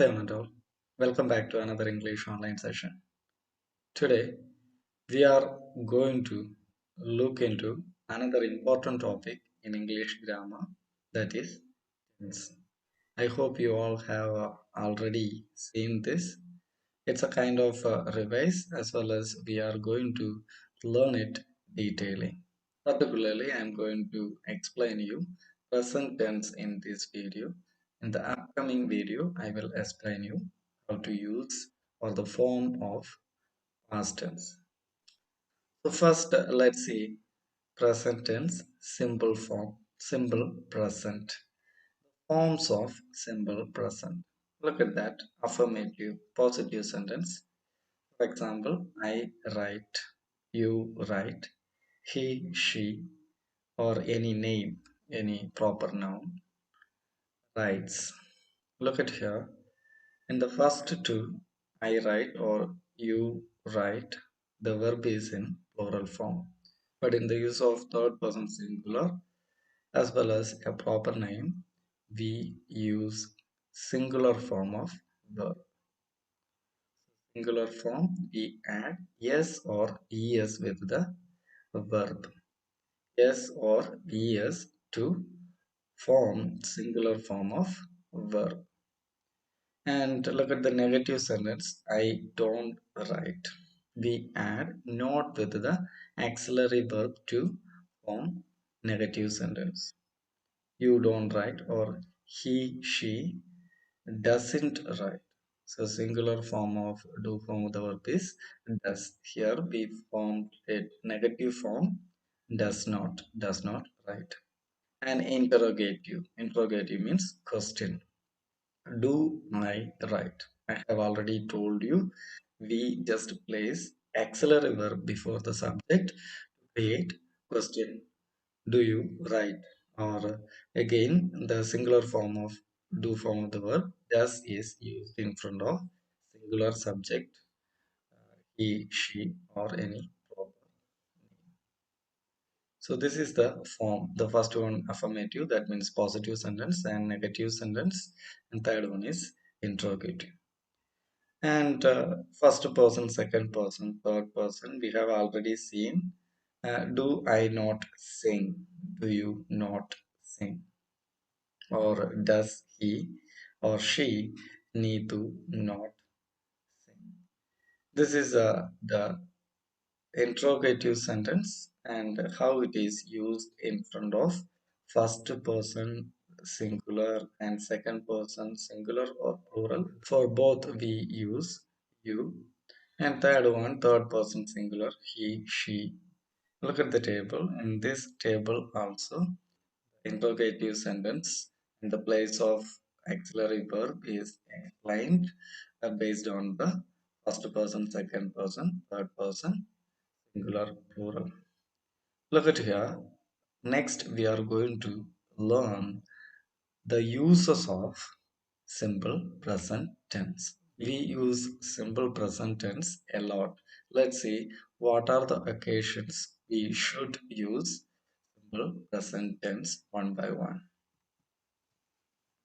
Namaste, Anandal. Welcome back to another English online session. Today, we are going to look into another important topic in English grammar, that is tense. I hope you all have already seen this. It's a kind of revise as well as we are going to learn it detailing. Particularly, I'm going to explain you present tense in this video. In the upcoming video, I will explain you how to use or the form of past tense. So first, let's see present tense, simple form, simple present. Forms of simple present. Look at that affirmative positive sentence. For example, I write, you write, he, she, or any name, any proper noun, writes. Look at here. In the first two, I write or you write, the verb is in plural form. But in the use of third person singular as well as a proper name, we use singular form of verb. Singular form, we add yes or es with the verb. Yes or es to form singular form of verb. And look at the negative sentence, I don't write. We add not with the auxiliary verb to form negative sentence. You don't write or he, she doesn't write. So singular form of do form of the verb is does. Here we formed a negative form does not write. And interrogative. Interrogative means question. Do I write? I have already told you we just place auxiliary verb before the subject to create question. Do you write? Or again, the singular form of do form of the verb does is used in front of singular subject, he, she, or any proper. So this is the form. The first one affirmative, that means positive sentence, and negative sentence, and third one is interrogative. And first person, second person, third person, we have already seen. Do I not sing? Do you not sing? Or does he or she need to not sing? This is the interrogative sentence and how it is used in front of first person singular and second person singular or plural. For both we use you, and third one third person singular he, she. Look at the table. In this table also interrogative sentence in the place of auxiliary verb is explained based on the first person, second person, third person, singular, plural. Look at here. Next, we are going to learn the uses of simple present tense. We use simple present tense a lot. Let's see what are the occasions we should use simple present tense one by one.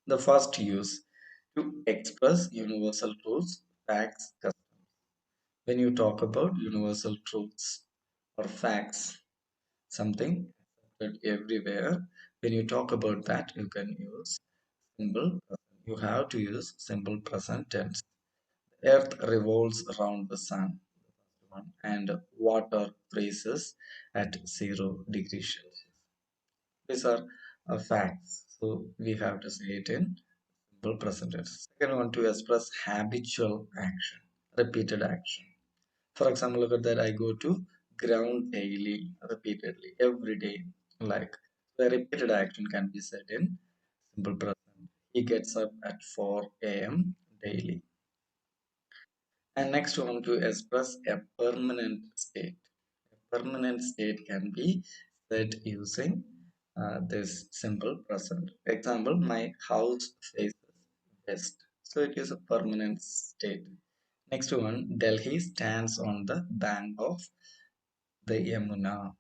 The first use to express universal truths, facts, customs. When you talk about universal truths or facts, something accepted everywhere, when you talk about that, you can use simple present. You have to use simple present tense. Earth revolves around the sun, and water freezes at 0 degrees Celsius. These are facts. So we have to say it in simple present tense. Second one, to express habitual action, repeated action. For example, look at that. I go to ground daily, repeatedly, every day. Like the repeated action can be said in simple present. He gets up at 4 a.m. daily. And next one, to express a permanent state. A permanent state can be said using this simple present. Example, my house faces west. So it is a permanent state. Next one, Delhi stands on the bank of the Yamuna.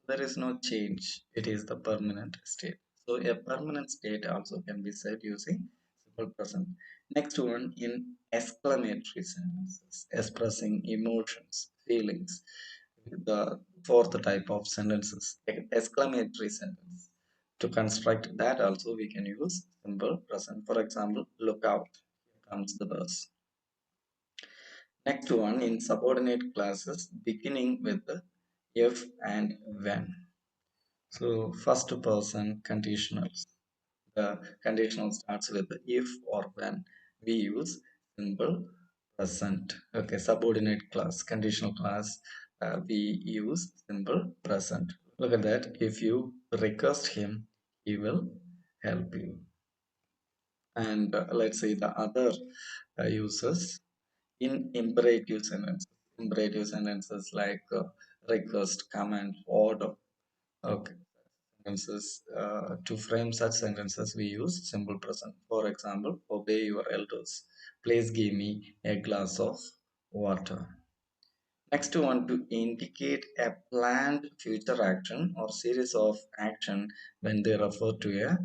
There is no change. It is the permanent state. So a permanent state also can be said using simple present. Next one in exclamatory sentences, expressing emotions, feelings. The fourth type of sentences, exclamatory sentence. To construct that also we can use simple present. For example, look out, here comes the bus. Next one in subordinate clauses beginning with the if and when. So first person conditionals. The conditional starts with the if or when. We use simple present. Okay, subordinate clause, conditional clause. We use simple present. Look at that. If you request him, he will help you. And let's say the other uses in imperative sentences. Imperative sentences like request, command, order. Okay. Sentences. To frame such sentences, we use simple present. For example, obey your elders. Please give me a glass of water. Next one, to indicate a planned future action or series of action when they refer to a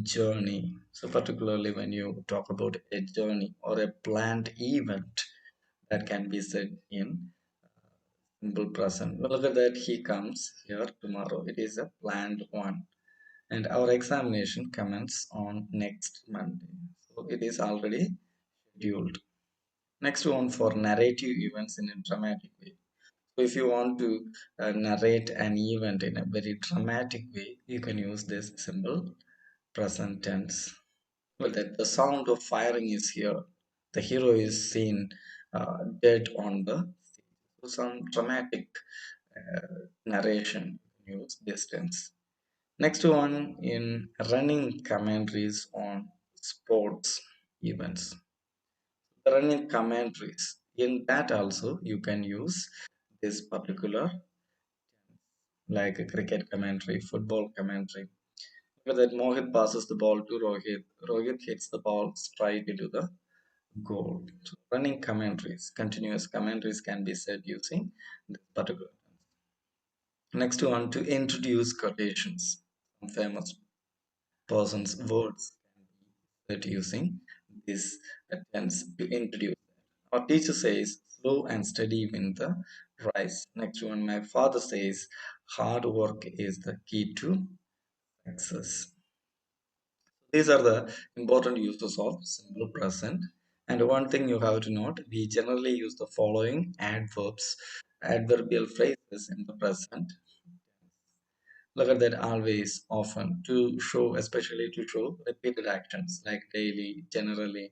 journey. So particularly when you talk about a journey or a planned event, that can be said in simple present. Look at that, he comes here tomorrow. It is a planned one. And our examination commences on next Monday. So it is already scheduled. Next one, for narrative events in a dramatic way. So if you want to narrate an event in a very dramatic way, you can use this simple present tense. Well, that the sound of firing is here. The hero is seen dead on the sea. So some dramatic narration, use this tense. Next one in running commentaries on sports events. The running commentaries. In that also you can use this particular, like a cricket commentary, football commentary. Look at that, Mohit passes the ball to Rohit. Rohit hits the ball straight into the goal. So running commentaries, continuous commentaries can be said using this particular. Next one, to introduce quotations. Some famous person's words that using this tense to introduce. Our teacher says, slow and steady win the prize. Next one, my father says, hard work is the key to success. These are the important uses of simple present. And one thing you have to note, we generally use the following adverbs, adverbial phrases in the present. Look at that, always, often, to show, especially to show repeated actions like daily, generally,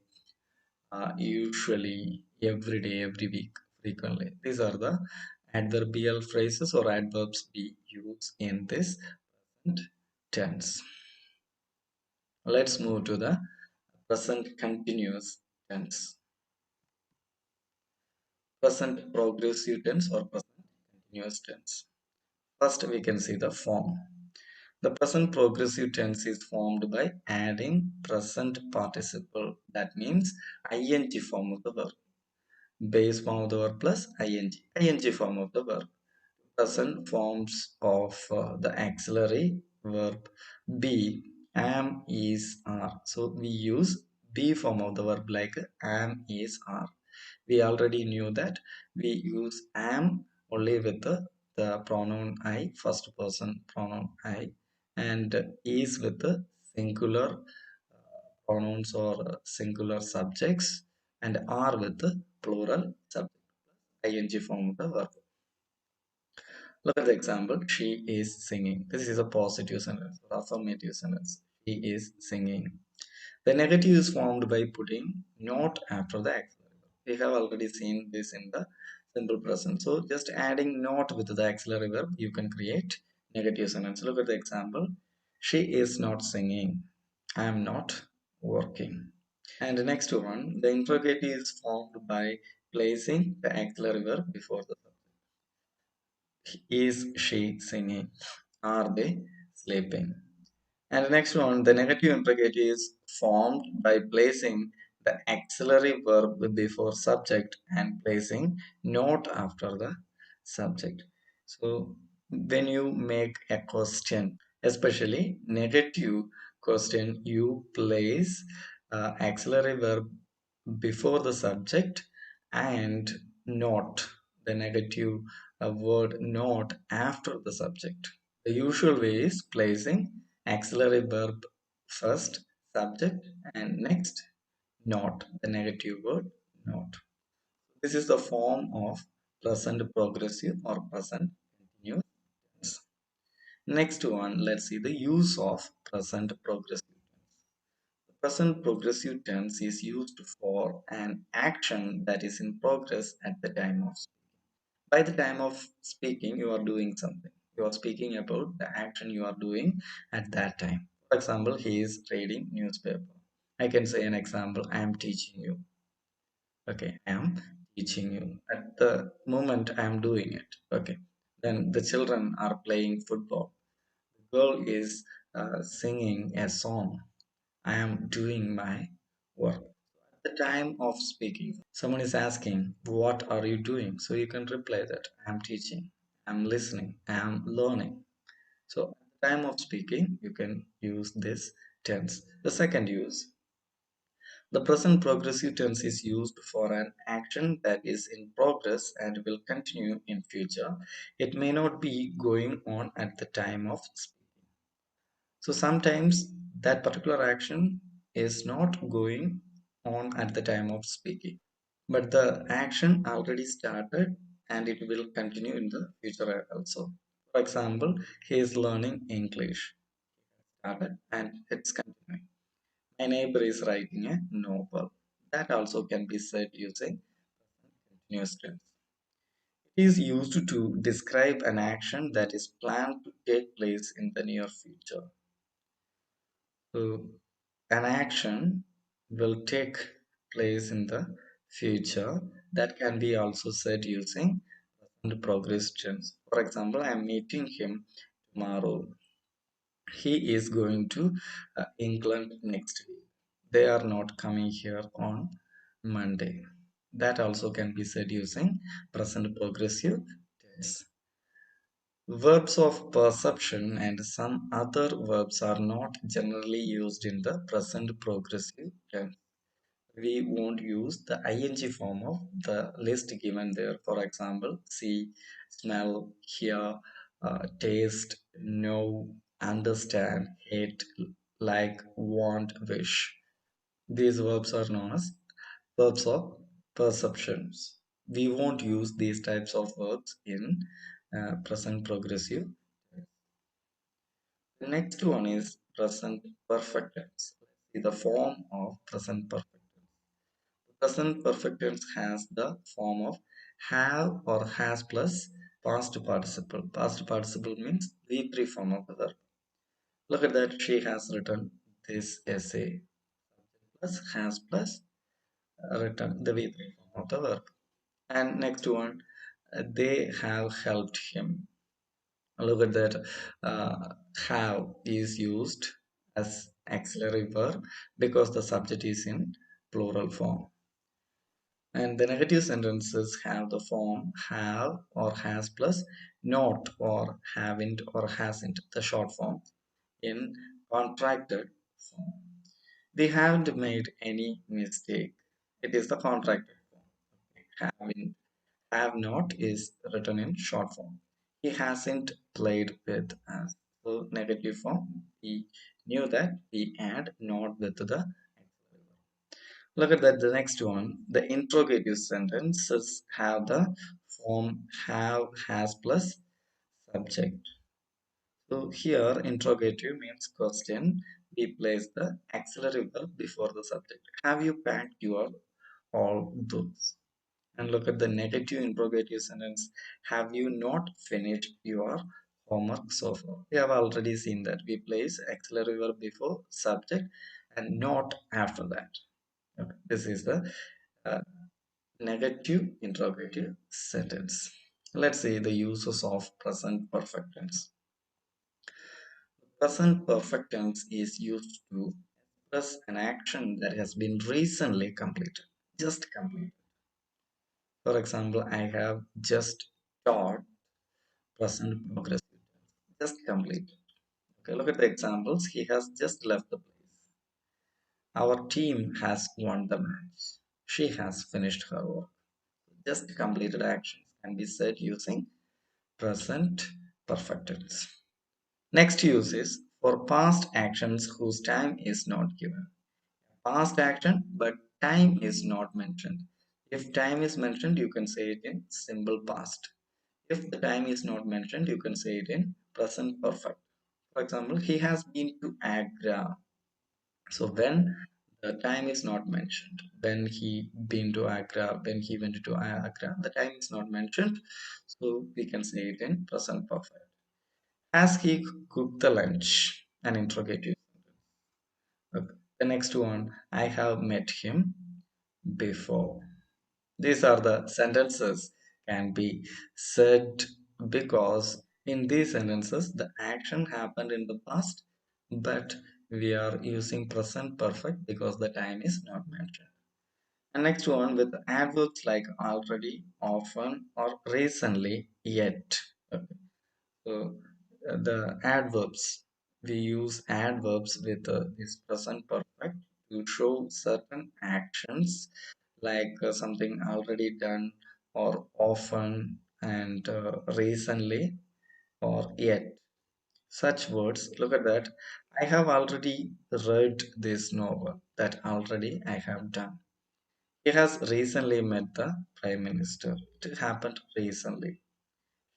usually, every day, every week, frequently. These are the adverbial phrases or adverbs we use in this present tense. Let's move to the present continuous tense. Present progressive tense or present continuous tense. First, we can see the form. The present progressive tense is formed by adding present participle. That means ing form of the verb. Base form of the verb plus ing form of the verb. Present forms of the auxiliary verb be, am, is, are. So we use be form of the verb like am, is, are. We already knew that we use am only with the pronoun I, first person pronoun I, and is with the singular pronouns or singular subjects, and are with the plural subject, ing form of the verb. Look at the example. She is singing. This is a positive sentence or affirmative sentence. She is singing. The negative is formed by putting not after the auxiliary verb. We have already seen this in the simple present. So just adding not with the auxiliary verb, you can create negative sentence. Look at the example. She is not singing. I am not working. And the next one, the interrogative is formed by placing the auxiliary verb before the subject. Is she singing? Are they sleeping? And the next one, the negative interrogative is formed by placing the auxiliary verb before subject and placing not after the subject. So when you make a question, especially negative question, you place auxiliary verb before the subject and not the negative word not after the subject. The usual way is placing auxiliary verb first, subject, and next not the negative word not. This is the form of present progressive or present continuous tense. Next one, let's see the use of present progressive. The present progressive tense is used for an action that is in progress at the time of speaking. By the time of speaking, you are doing something. You are speaking about the action you are doing at that time. For example, he is reading newspaper. I can say an example, I am teaching you. Okay, I am teaching you. At the moment I am doing it. Okay. Then the children are playing football. The girl is singing a song. I am doing my work. At the time of speaking, someone is asking, what are you doing? So you can reply that I am teaching, I am listening, I am learning. So at the time of speaking, you can use this tense. The second use, the present progressive tense is used for an action that is in progress and will continue in future. It may not be going on at the time of speaking. So sometimes that particular action is not going on at the time of speaking, but the action already started and it will continue in the future also. For example, he is learning English, started and it's continuing. My neighbor is writing a novel. That also can be said using continuous tense. It is used to describe an action that is planned to take place in the near future. So an action will take place in the future. That can be also said using the progress tense. For example, I am meeting him tomorrow. He is going to England next week. They are not coming here on Monday. That also can be said using present progressive tense. Verbs of perception and some other verbs are not generally used in the present progressive tense. We won't use the ing form of the list given there. For example, see, smell, hear, taste, know, understand, hate, like, want, wish. These verbs are known as verbs of perceptions. We won't use these types of verbs in present progressive. The next one is present perfect tense. See the form of present perfect tense. Present perfect tense has the form of have or has plus past participle. Past participle means V3 form of the verb. Look at that. She has written this essay. Plus has plus written the V3 form of the verb. And next one, they have helped him. Look at that. Have is used as auxiliary verb because the subject is in plural form. And the negative sentences have the form have or has plus not or haven't or hasn't, the short form, in contracted form. We haven't made any mistake. It is the contracted form. Haven't, have not is written in short form. He hasn't played with us. So negative form, we knew that we add not with the. Look at that, the next one. The interrogative sentences have the form have, has plus subject. So here, interrogative means question. We place the auxiliary verb before the subject. Have you packed your all those? And look at the negative interrogative sentence. Have you not finished your homework so far? We have already seen that. We place auxiliary verb before subject and not after that. Okay. This is the uh, negative interrogative sentence. Let's see the uses of present perfect tense. Present perfect tense is used to express an action that has been recently completed, just completed. For example, I have just taught present progressive tense, just completed. Okay, look at the examples. He has just left the place. Our team has won the match. She has finished her work. Just completed actions can be said using present perfect tense. Next use is for past actions whose time is not given. Past action, but time is not mentioned. If time is mentioned, you can say it in simple past. If the time is not mentioned, you can say it in present perfect. For example, he has been to Agra. So when the time is not mentioned, when he been to Agra, when he went to Agra, the time is not mentioned. So we can say it in present perfect. Has he cooked the lunch? An interrogative. Okay. The next one, I have met him before. These are the sentences can be said because in these sentences the action happened in the past, but we are using present perfect because the time is not mentioned. And next one with adverbs like already, often, or recently, yet. Okay. So the adverbs, we use adverbs with this present perfect to show certain actions like something already done or often and recently or yet. Such words, look at that. I have already read this novel. That already I have done. He has recently met the Prime Minister. It happened recently.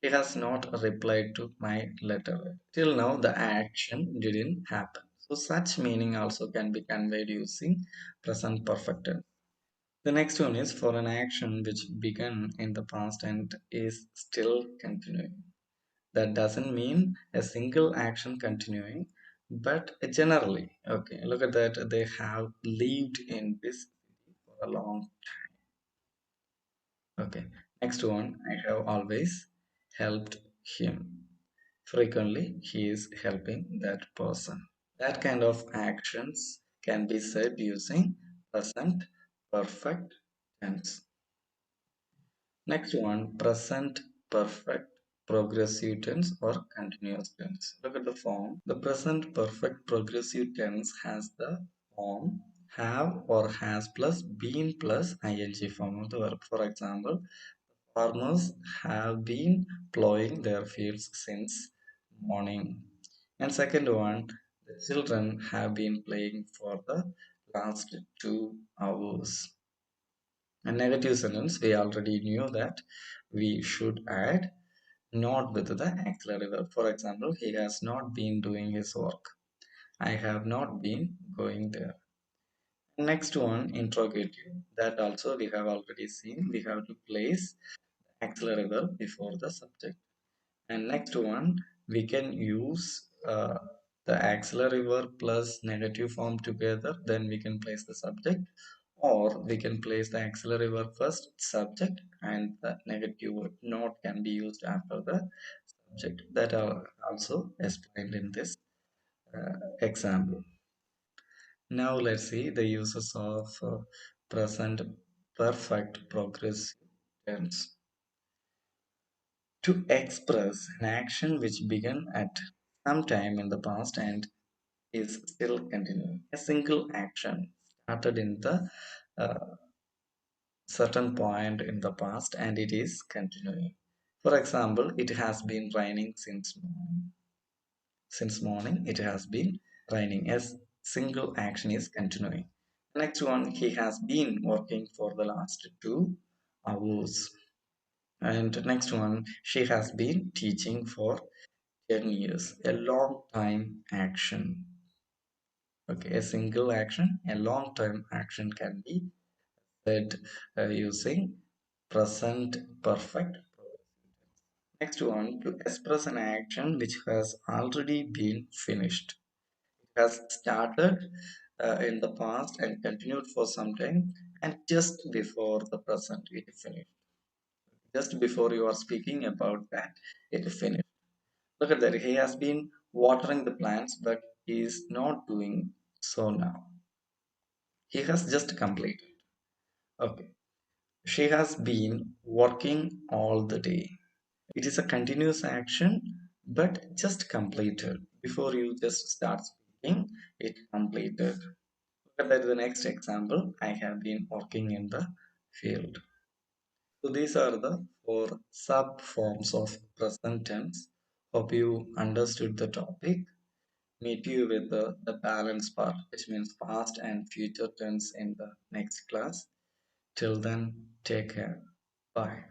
He has not replied to my letter. Till now, the action didn't happen. So, such meaning also can be conveyed using present perfect tense. The next one is for an action which began in the past and is still continuing. That doesn't mean a single action continuing, but generally, okay, look at that. They have lived in this city for a long. Okay. Next one, I have always helped him. Frequently, he is helping that person. That kind of actions can be said using present perfect tense. Next one, present perfect progressive tense or continuous tense. Look at the form. The present perfect progressive tense has the form have or has plus been plus ing form of the verb. For example, farmers have been plowing their fields since morning. And second one, the children have been playing for the last 2 hours. A negative sentence, we already knew that we should add not with the auxiliary verb. For example, he has not been doing his work. I have not been going there. Next one, interrogative. That also we have already seen. We have to place auxiliary verb before the subject. And next one, we can use the auxiliary verb plus negative form together. Then we can place the subject, or we can place the auxiliary verb first, subject, and the negative word not can be used after the subject. That are also explained in this example. Now let's see the uses of present perfect progressive tense. To express an action which began at some time in the past and is still continuing. A single action started in the uh, certain point in the past and it is continuing. For example, it has been raining since morning. Since morning, it has been raining. A single action is continuing. Next one, he has been working for the last 2 hours. And next one, she has been teaching for 10 years. A long time action. Okay, a single action, a long term action can be said using present perfect. Next one, to express an action which has already been finished. It has started in the past and continued for some time, and just before the present, it finished. Just before you are speaking about that, it finished. Look at that. He has been watering the plants, but he is not doing so now. He has just completed. Okay. She has been working all the day. It is a continuous action, but just completed. Before you just start speaking, it completed. But that is the next example. I have been working in the field. So these are the four sub forms of present tense. Hope you understood the topic. Meet you with the balance part, which means past and future tense in the next class. Till then, take care. Bye.